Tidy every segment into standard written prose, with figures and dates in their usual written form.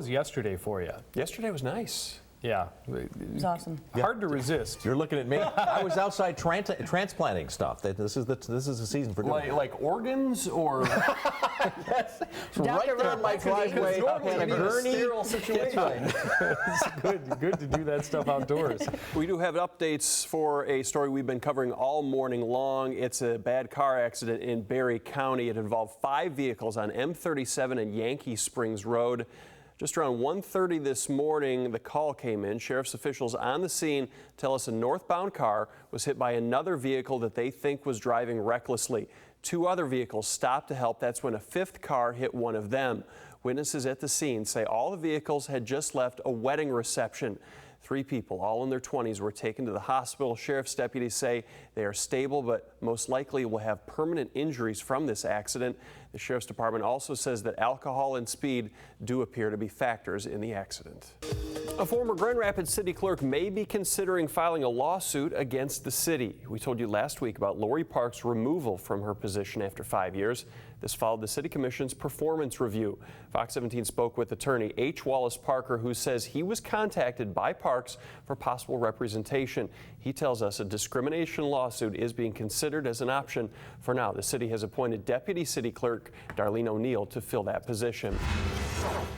Yesterday for you. Yesterday was nice. Yeah. It was awesome. Hard to resist. You're looking at me. I was outside transplanting stuff. This is the season for doing like organs or yes. Right there in my driveway in a gurney. sterile situation. It's good to do that stuff outdoors. We do have updates for a story we've been covering all morning long. It's a bad car accident in Barry County. It involved 5 vehicles on M37 and Yankee Springs Road. Just around 1:30 this morning, the call came in. Sheriff's officials on the scene tell us a northbound car was hit by another vehicle that they think was driving recklessly. 2 other vehicles stopped to help. That's when a 5th car hit one of them. Witnesses at the scene say all the vehicles had just left a wedding reception. 3 people, all in their 20s, were taken to the hospital. Sheriff's deputies say they are stable, but most likely will have permanent injuries from this accident. The Sheriff's Department also says that alcohol and speed do appear to be factors in the accident. A former Grand Rapids city clerk may be considering filing a lawsuit against the city. We told you last week about Lori Park's removal from her position after 5 years. This followed the City Commission's performance review. Fox 17 spoke with attorney H. Wallace Parker, who says he was contacted by Parks for possible representation. He tells us a discrimination lawsuit is being considered as an option. For now, the city has appointed Deputy City Clerk Darlene O'Neill to fill that position.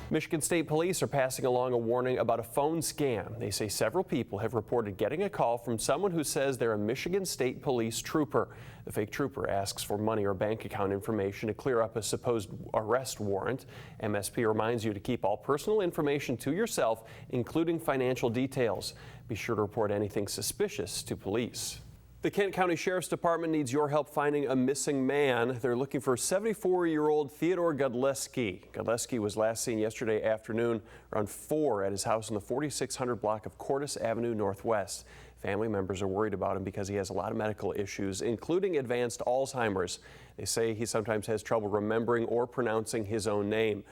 Michigan State Police are passing along a warning about a phone scam. They say several people have reported getting a call from someone who says they're a Michigan State Police trooper. The fake trooper asks for money or bank account information to clear up a supposed arrest warrant. MSP reminds you to keep all personal information to yourself, including financial details. Be sure to report anything suspicious to police. The Kent County Sheriff's Department needs your help finding a missing man. They're looking for 74-year-old Theodore Godleski. Godleski was last seen yesterday afternoon around 4 at his house in the 4600 block of Cordes Avenue Northwest. Family members are worried about him because he has a lot of medical issues, including advanced Alzheimer's. They say he sometimes has trouble remembering or pronouncing his own name.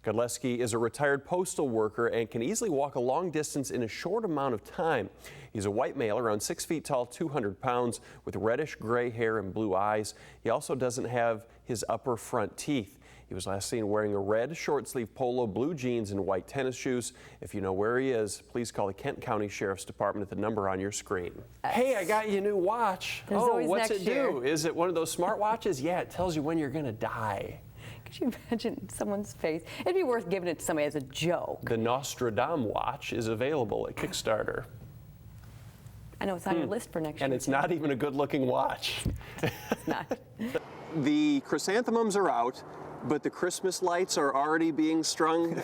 Godleski is a retired postal worker and can easily walk a long distance in a short amount of time. He's a white male, around 6 feet tall, 200 pounds, with reddish gray hair and blue eyes. He also doesn't have his upper front teeth. He was last seen wearing a red short-sleeve polo, blue jeans, and white tennis shoes. If you know where he is, please call the Kent County Sheriff's Department at the number on your screen. Hey, I got you a new watch. Oh, what's it do? Is it one of those smart watches? Yeah, it tells you when you're going to die. Could you imagine someone's face? It'd be worth giving it to somebody as a joke. The Nostradamus watch is available at Kickstarter. I know it's on your list for next year. And it's not even a good-looking watch. It's not. The chrysanthemums are out, but the Christmas lights are already being strung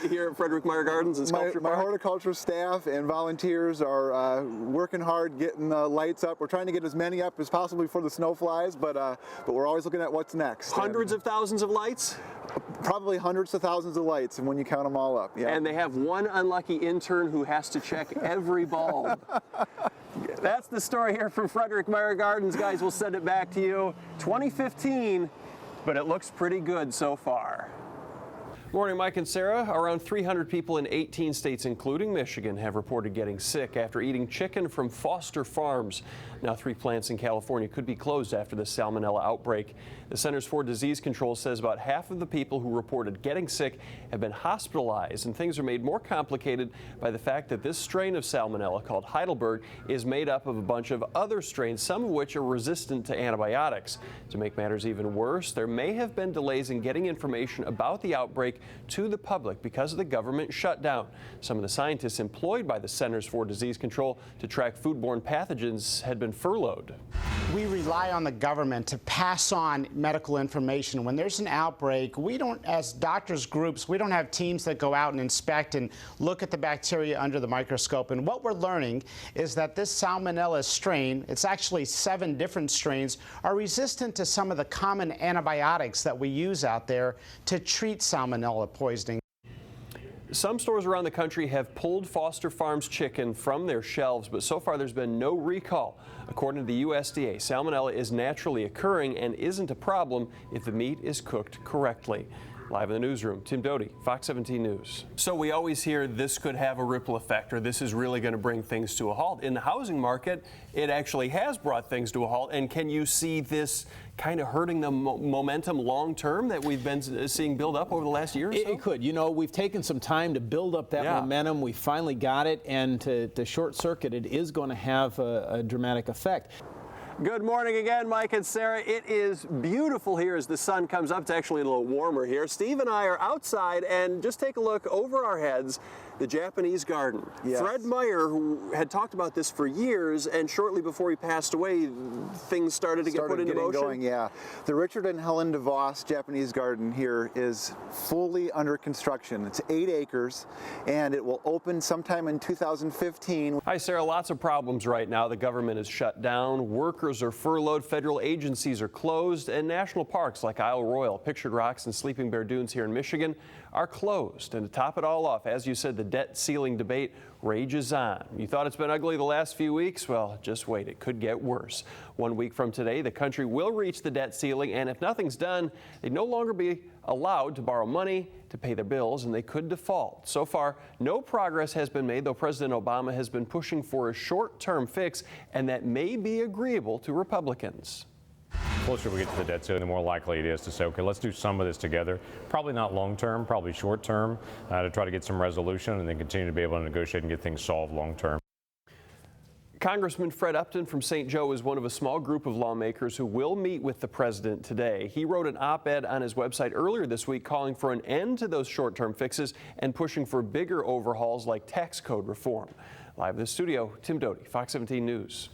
here at Frederick Meyer Gardens and Sculpture Park. My horticulture staff and volunteers are working hard getting the lights up. We're trying to get as many up as possible before the snow flies, but we're always looking at what's next. Hundreds of thousands of lights? Probably hundreds of thousands of lights, and when you count them all up. Yeah. And they have one unlucky intern who has to check every bulb. That's the story here from Frederick Meyer Gardens. Guys, we'll send it back to you. 2015. But it looks pretty good so far. Morning, Mike and Sarah. Around 300 people in 18 states, including Michigan, have reported getting sick after eating chicken from Foster Farms. Now, 3 plants in California could be closed after the salmonella outbreak. The Centers for Disease Control says about half of the people who reported getting sick have been hospitalized, and things are made more complicated by the fact that this strain of salmonella, called Heidelberg, is made up of a bunch of other strains, some of which are resistant to antibiotics. To make matters even worse, there may have been delays in getting information about the outbreak to the public because of the government shutdown. Some of the scientists employed by the Centers for Disease Control to track foodborne pathogens had been furloughed. We rely on the government to pass on medical information. When there's an outbreak, we don't, as doctors groups, we don't have teams that go out and inspect and look at the bacteria under the microscope. And what we're learning is that this salmonella strain, it's actually 7 different strains, are resistant to some of the common antibiotics that we use out there to treat salmonella poisoning. Some stores around the country have pulled Foster Farms chicken from their shelves, but so far there's been no recall. According to the USDA, salmonella is naturally occurring and isn't a problem if the meat is cooked correctly. Live in the newsroom, Tim Doty, Fox 17 News. So we always hear this could have a ripple effect, or this is really going to bring things to a halt. In the housing market, it actually has brought things to a halt. And can you see this kind of hurting the momentum long term that we've been seeing build up over the last year or so? It could. You know, we've taken some time to build up that momentum. We finally got it, and to short circuit, it is going to have a dramatic effect. Good morning again, Mike and Sarah. It is beautiful here as the sun comes up. It's actually a little warmer here. Steve and I are outside, and just take a look over our heads, the Japanese garden. Yes. Fred Meyer, who had talked about this for years, and shortly before he passed away, things started to get put into motion. Going, yeah. The Richard and Helen DeVos Japanese garden here is fully under construction. It's 8 acres, and it will open sometime in 2015. Hi, Sarah. Lots of problems right now. The government is shut down. Workers are furloughed. Federal agencies are closed. And national parks like Isle Royal, Pictured Rocks, and Sleeping Bear Dunes here in Michigan are closed. And to top it all off, as you said, the debt ceiling debate rages on. You thought it's been ugly the last few weeks? Well, just wait. It could get worse. 1 week from today, the country will reach the debt ceiling, and if nothing's done, they'd no longer be allowed to borrow money to pay their bills, and they could default. So far, no progress has been made, though President Obama has been pushing for a short-term fix, and that may be agreeable to Republicans. The closer we get to the debt ceiling, the more likely it is to say, okay, let's do some of this together. Probably not long term, probably short term, to try to get some resolution and then continue to be able to negotiate and get things solved long term. Congressman Fred Upton from St. Joe is one of a small group of lawmakers who will meet with the president today. He wrote an op-ed on his website earlier this week calling for an end to those short-term fixes and pushing for bigger overhauls like tax code reform. Live in the studio, Tim Doty, Fox 17 News.